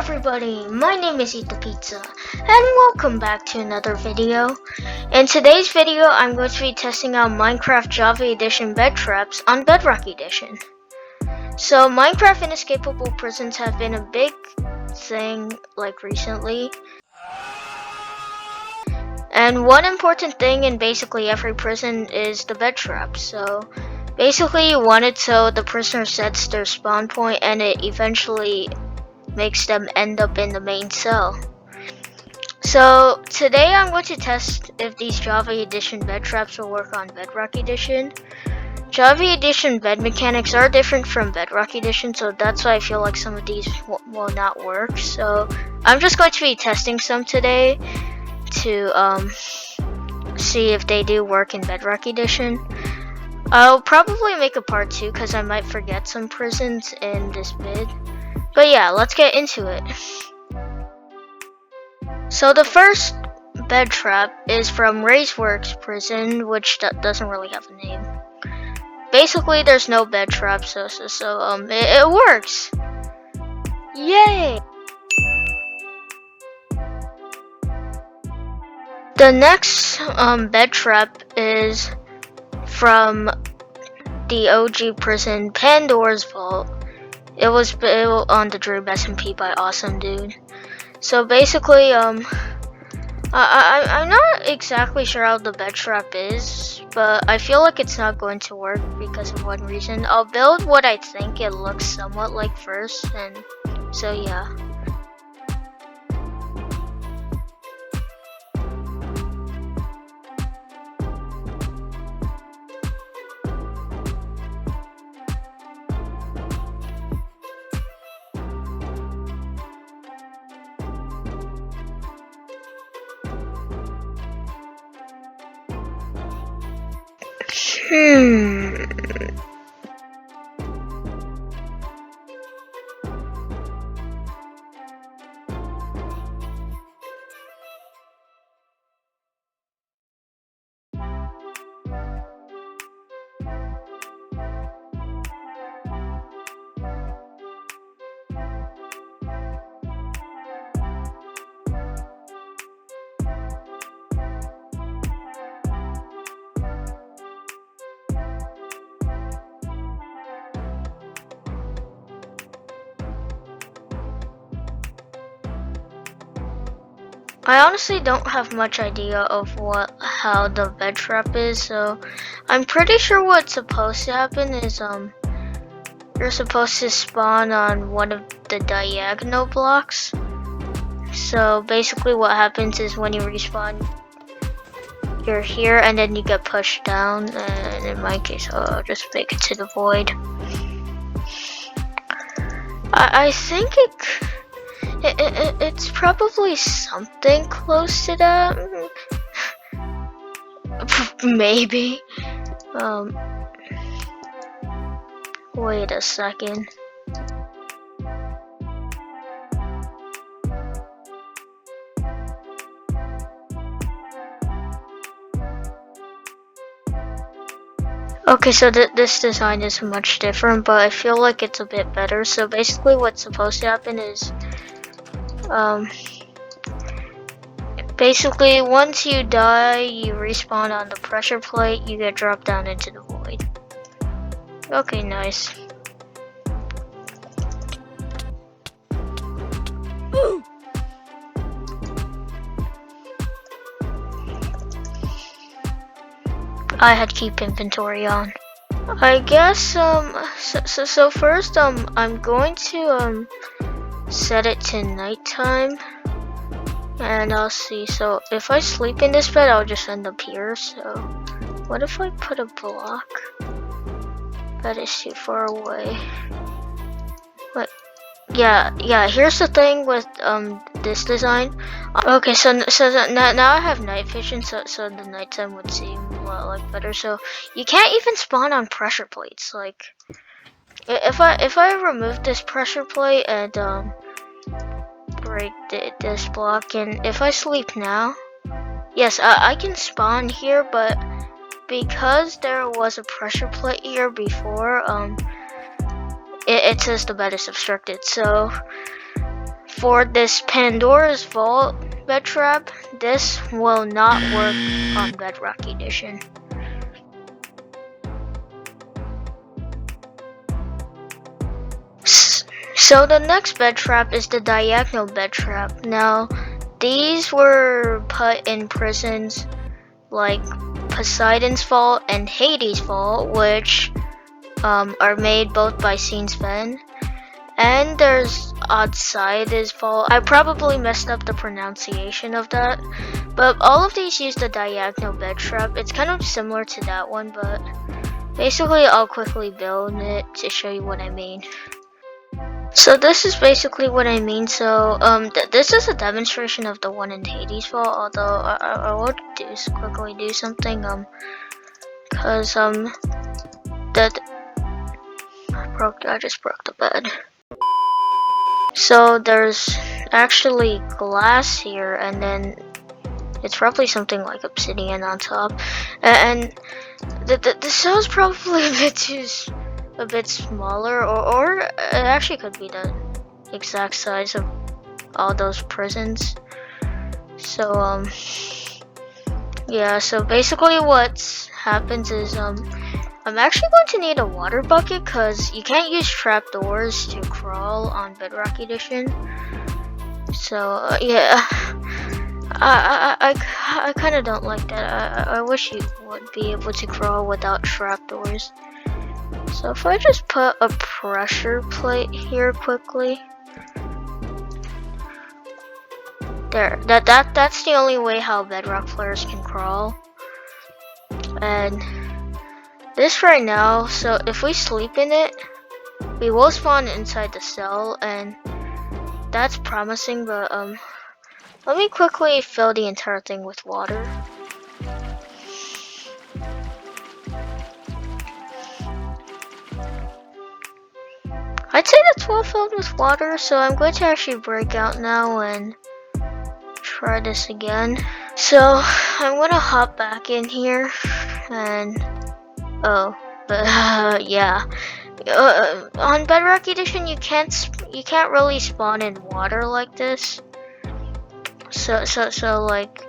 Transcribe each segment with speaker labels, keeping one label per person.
Speaker 1: everybody, my name is Eat the Pizza, and welcome back to another video. In today's video, I'm going to be testing out Minecraft Java Edition bed traps on Bedrock Edition. So Minecraft inescapable prisons have been a big thing like recently. And one important thing in basically every prison is the bed trap. So basically you want it so the prisoner sets their spawn point and it eventually makes them end up in the main cell. So today I'm going to test if these Java Edition bed traps will work on Bedrock Edition. Java Edition bed mechanics are different from Bedrock Edition, so that's why I feel like some of these will not work. So I'm just going to be testing some today to see if they do work in Bedrock Edition. I'll probably make a part 2 because I might forget some prisons in this bid. But yeah, let's get into it. So the first bed trap is from Raceworks prison, which doesn't really have a name. Basically, there's no bed trap, so it works. Yay! The next bed trap is from the OG prison, Pandora's vault. It was built on the Dream SMP by Awesome Dude. So basically, I'm not exactly sure how the bed trap is, but I feel like it's not going to work because of one reason. I'll build what I think it looks somewhat like first, and so yeah. I honestly don't have much idea of how the bed trap is, so I'm pretty sure what's supposed to happen is you're supposed to spawn on one of the diagonal blocks. So basically what happens is when you respawn, you're here and then you get pushed down, and in my case I'll just make it to the void. I think it's probably something close to that. Maybe. Wait a second. Okay, so this design is much different, but I feel like it's a bit better. So basically what's supposed to happen is basically once you die, you respawn on the pressure plate, you get dropped down into the void. Okay, nice. I had keep inventory on. I guess so first I'm going to set it to nighttime, and I'll see. So if I sleep in this bed, I'll just end up here. So what if I put a block that is too far away? But yeah, here's the thing with this design. Okay, so now I have night vision, so the nighttime would seem a lot like better. So you can't even spawn on pressure plates. Like if I remove this pressure plate and break this block, and if I sleep now, yes, I can spawn here, but because there was a pressure plate here before, it says the bed is obstructed. So for this Pandora's Vault bed trap, this will not work on Bedrock Edition. So the next bed trap is the diagonal bed trap. Now, these were put in prisons like Poseidon's Vault and Hades' Vault, which are made both by Sven. And there's Odside's Vault. I probably messed up the pronunciation of that, but all of these use the diagonal bed trap. It's kind of similar to that one, but basically I'll quickly build it to show you what I mean. So this is basically what I mean. So this is a demonstration of the one in Hades' Vault, although I will quickly do something cause that I just broke the bed. So there's actually glass here, and then it's probably something like obsidian on top, and the cell's probably a bit smaller, or it actually could be the exact size of all those prisons. So yeah, so basically what happens is I'm actually going to need a water bucket because you can't use trapdoors to crawl on Bedrock Edition. So yeah, I kind of don't like that. I wish you would be able to crawl without trapdoors. So if I just put a pressure plate here quickly, there, that's the only way how Bedrock players can crawl. And this right now, so if we sleep in it, we will spawn inside the cell, and that's promising, but let me quickly fill the entire thing with water. I'd say that's well filled with water, so I'm going to actually break out now and try this again. So I'm gonna hop back in here, and yeah. On Bedrock Edition, you can't really spawn in water like this. So like,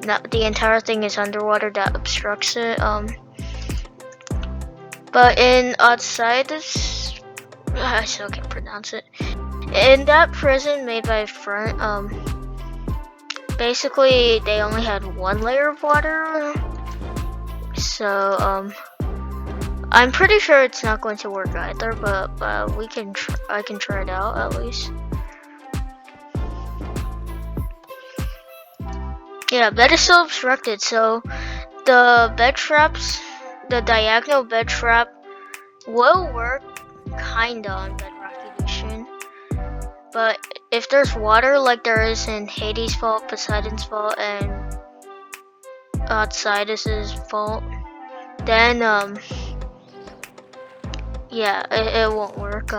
Speaker 1: the entire thing is underwater. That obstructs it. But in outside this, I still can't pronounce it. In that prison made by Front, basically they only had one layer of water. So I'm pretty sure it's not going to work either, but I can try it out at least. Yeah, bed is still obstructed, so the bed traps, the diagonal bed trap will work kinda on Bedrock Edition. But if there's water like there is in Hades' Vault, Poseidon's Vault, and Odside's Vault, then yeah, it won't work.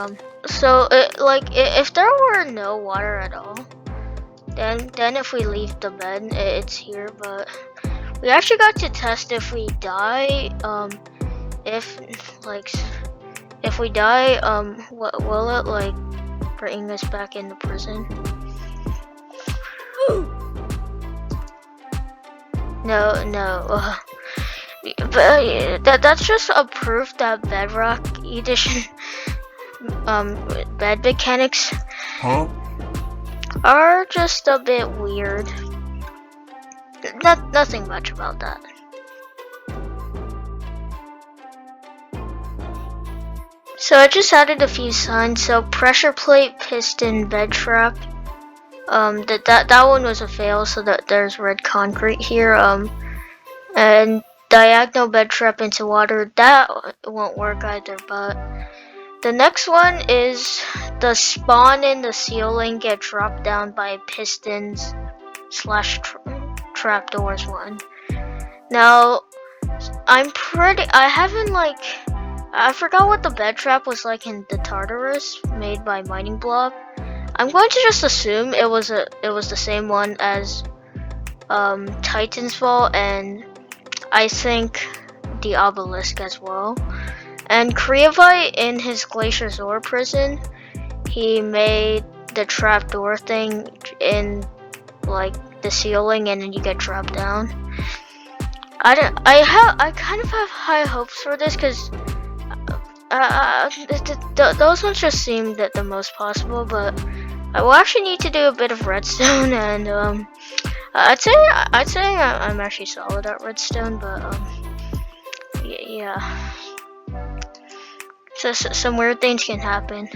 Speaker 1: So if there were no water at all, then if we leave the bed, it's here. But we actually got to test if we die. If we die, will it like bring us back into prison? No. But that's just a proof that Bedrock Edition bed mechanics are just a bit weird. Nothing much about that. So I just added a few signs. So pressure plate, piston, bed trap. That one was a fail. So that there's red concrete here. And diagonal bed trap into water, that won't work either. But the next one is the spawn in the ceiling get dropped down by pistons / trapdoors one. Now I forgot what the bed trap was like in the Tartarus made by Mining Blob. I'm going to just assume it was the same one as Titan's Vault, and I think the obelisk as well. And Creevite in his Glacier Zor prison, he made the trapdoor thing in like the ceiling, and then you get dropped down. I kind of have high hopes for this because those ones just seem that the most possible, but I will actually need to do a bit of redstone, and I'd say I'm actually solid at redstone, but yeah. So some weird things can happen.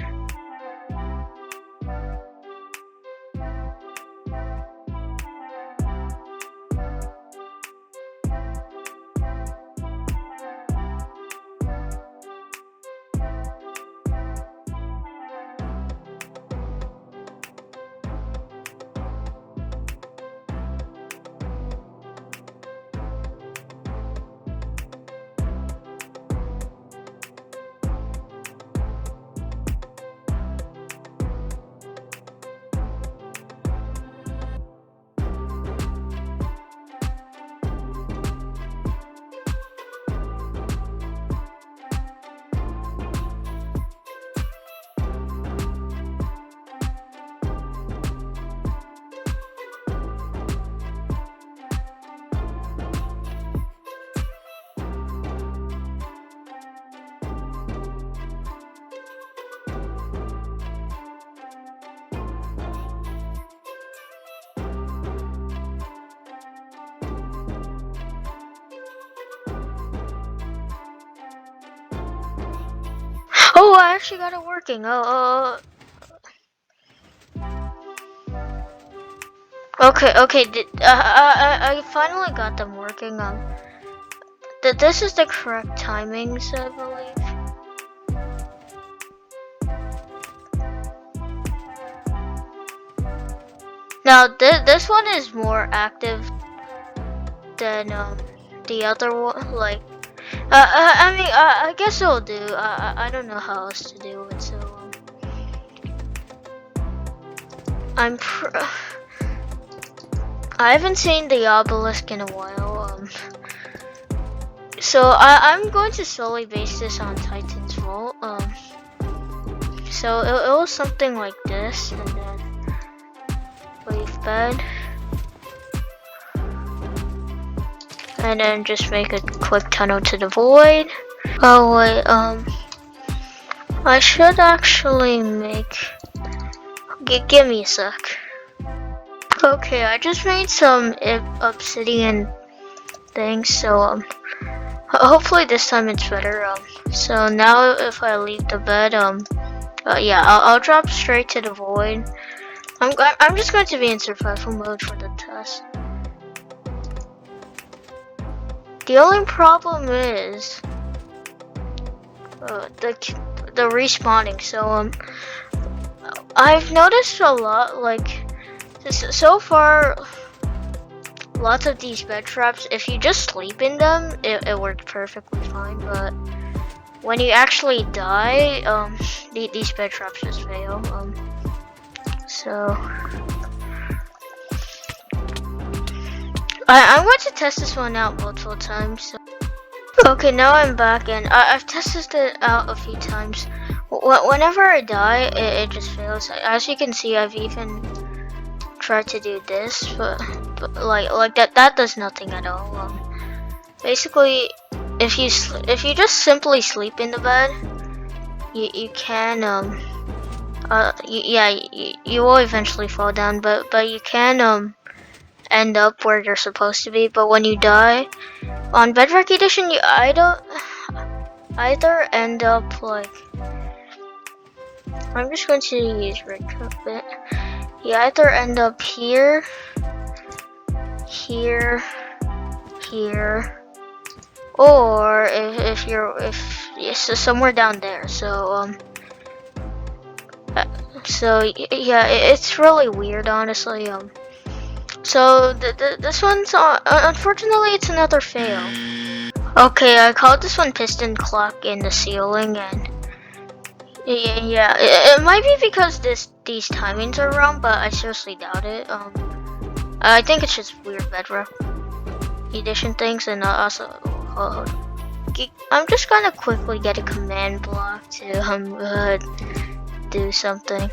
Speaker 1: Oh, I actually got it working. Okay. I finally got them working. This is the correct timings, I believe. Now, this one is more active than the other one. Like, I guess it'll do. I don't know how else to do it. So, I haven't seen the obelisk in a while. So I'm going to slowly base this on Titan's Vault. So it was something like this, and then wave bed, and then just make a quick tunnel to the void. Oh wait, I should actually make. Give me a sec. Okay, I just made some obsidian things, so hopefully this time it's better. So now if I leave the bed, yeah, I'll drop straight to the void. I'm just going to be in survival mode for the test. The only problem is the respawning. So I've noticed a lot, like so far, lots of these bed traps, if you just sleep in them, it worked perfectly fine, but when you actually die, these bed traps just fail. So I'm going to test this one out multiple times. So. Okay, now I'm back, and I've tested it out a few times. Whenever I die, it just fails. As you can see, I've even tried to do this, but like that does nothing at all. Basically, if you just simply sleep in the bed, you can you will eventually fall down, but you can end up where you're supposed to be. But when you die on Bedrock Edition, you either end up like, I'm just going to use red carpet. You either end up here, or if so somewhere down there. So yeah, it's really weird, honestly. So this one's unfortunately it's another fail. Okay, I called this one Piston Clock in the ceiling, and yeah, it might be because these timings are wrong, but I seriously doubt it. I think it's just weird Bedrock Edition things, and also I'm just gonna quickly get a command block to do something.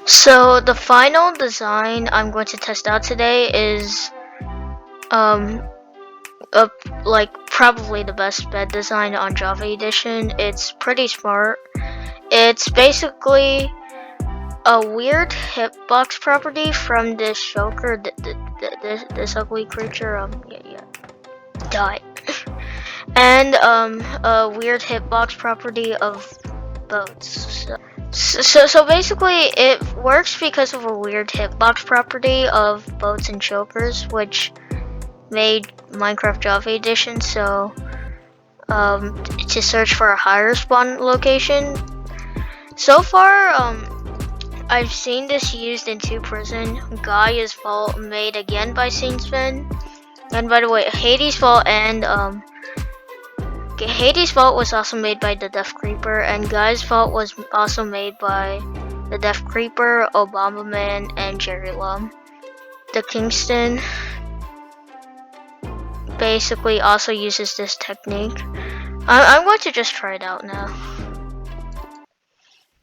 Speaker 1: So the final design I'm going to test out today is like probably the best bed design on Java Edition. It's pretty smart. It's basically a weird hitbox property from this Shulker, this ugly creature. Yeah, die. And a weird hitbox property of boats. So basically, it works because of a weird hitbox property of boats and chokers, which made Minecraft Java Edition so to search for a higher spawn location. So far, I've seen this used in 2 prison. Gaia's Vault made again by Sven. And by the way, Hades Vault and Hades Vault was also made by the Death Creeper, and Guy's Vault was also made by the Death Creeper, Obama Man, and Jerry Lum. The Kingston basically also uses this technique. I'm going to just try it out now.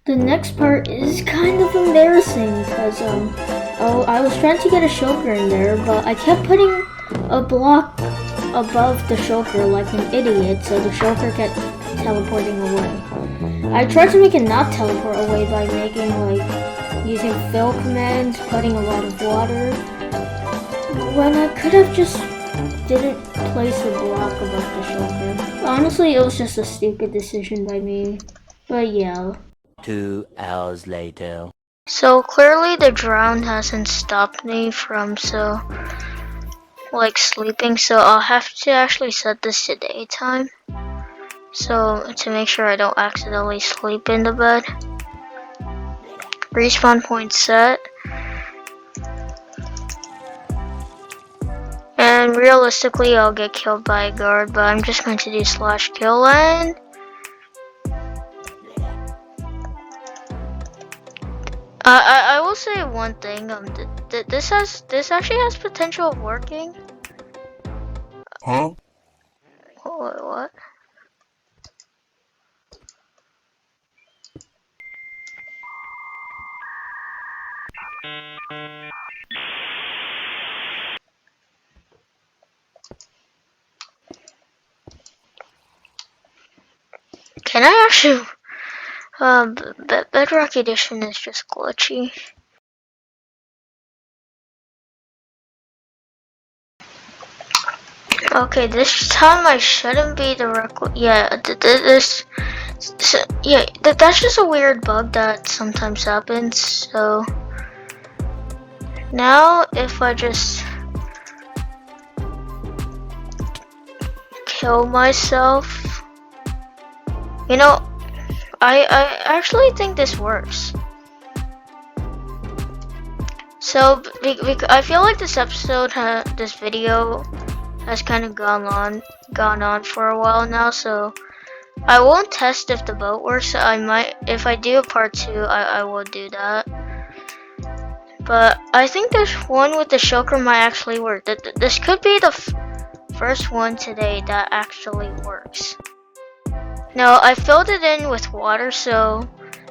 Speaker 2: The next part is kind of embarrassing because I was trying to get a shulker in there, but I kept putting a block above the shulker like an idiot, so the shulker kept teleporting away. I tried to make it not teleport away by making using fill commands, putting a lot of water, when I could have just didn't place a block above the shulker. Honestly, it was just a stupid decision by me, but yeah.
Speaker 3: 2 hours later.
Speaker 1: So clearly the drown hasn't stopped me from sleeping, so I'll have to actually set this to daytime. So to make sure I don't accidentally sleep in the bed. Respawn point set. And realistically I'll get killed by a guard, but I'm just going to do /kill and I will say one thing. This actually has potential of working.
Speaker 3: Huh?
Speaker 1: What? Can I actually? Bedrock Edition is just glitchy. Okay, this time I shouldn't be directly. Yeah, that's just a weird bug that sometimes happens. So now, if I just kill myself, you know, I actually think this works. So I feel like this video has kind of gone on for a while now, so I won't test if the boat works. I might, if I do a part 2, I will do that. But I think this one with the shulker might actually work. This could be the first one today that actually works. Now I filled it in with water,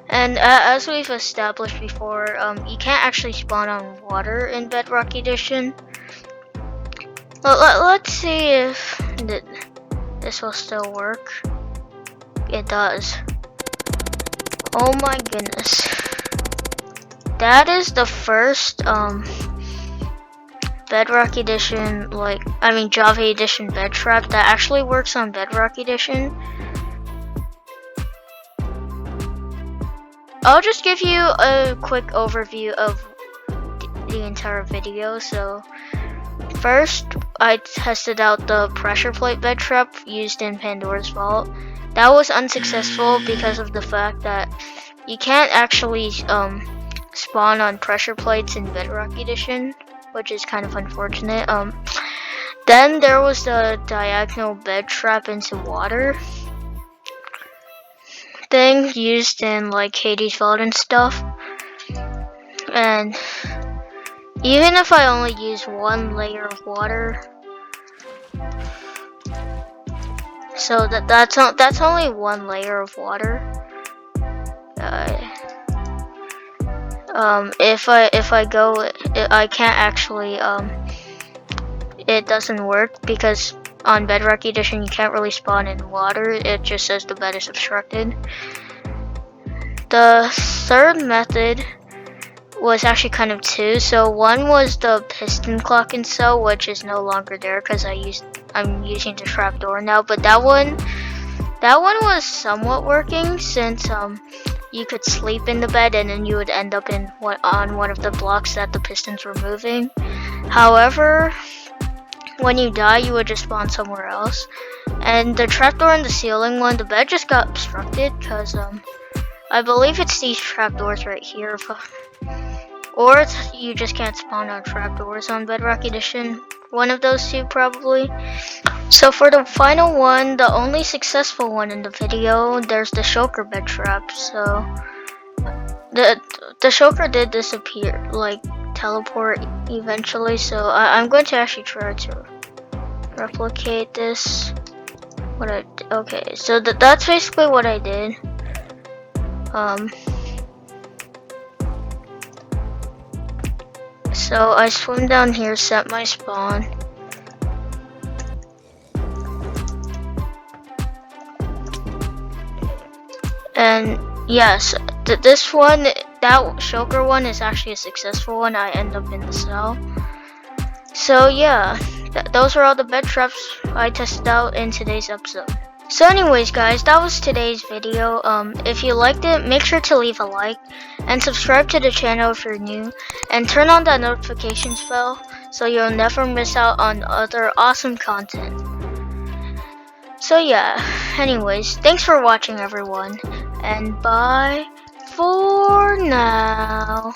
Speaker 1: and as we've established before, you can't actually spawn on water in Bedrock Edition. Let's see if this will still work. It does. Oh my goodness. That is the first Bedrock Edition, Java Edition bed trap that actually works on Bedrock Edition. I'll just give you a quick overview of the entire video. So first, I tested out the pressure plate bed trap used in Pandora's Vault. That was unsuccessful because of the fact that you can't actually spawn on pressure plates in Bedrock Edition, which is kind of unfortunate. Then there was the diagonal bed trap into water thing used in Hades Vault and stuff. And even if I only use 1 layer of water, so that's only 1 layer of water. if I go, I can't actually it doesn't work because on Bedrock Edition you can't really spawn in water. It just says the bed is obstructed. The third method was actually kind of two. So one was the piston clock and cell, which is no longer there because I'm using the trapdoor now. But that one was somewhat working since you could sleep in the bed and then you would end up on one of the blocks that the pistons were moving. However, when you die, you would just spawn somewhere else. And the trapdoor in the ceiling one, the bed just got obstructed because I believe it's these trapdoors right here. Or you just can't spawn on trapdoors on Bedrock Edition. One of those two probably. So for the final one, the only successful one in the video, there's the Shulker bed trap. So the Shulker did disappear, like teleport eventually. So I'm going to actually try to replicate this. Okay, so that's basically what I did. So I swim down here, set my spawn. And yes, this one, that Shulker one is actually a successful one. I end up in the cell. So yeah, those are all the bed traps I tested out in today's episode. So anyways guys, that was today's video. If you liked it, make sure to leave a like and subscribe to the channel if you're new, and turn on that notifications bell so you'll never miss out on other awesome content. So yeah, anyways, thanks for watching everyone, and bye for now.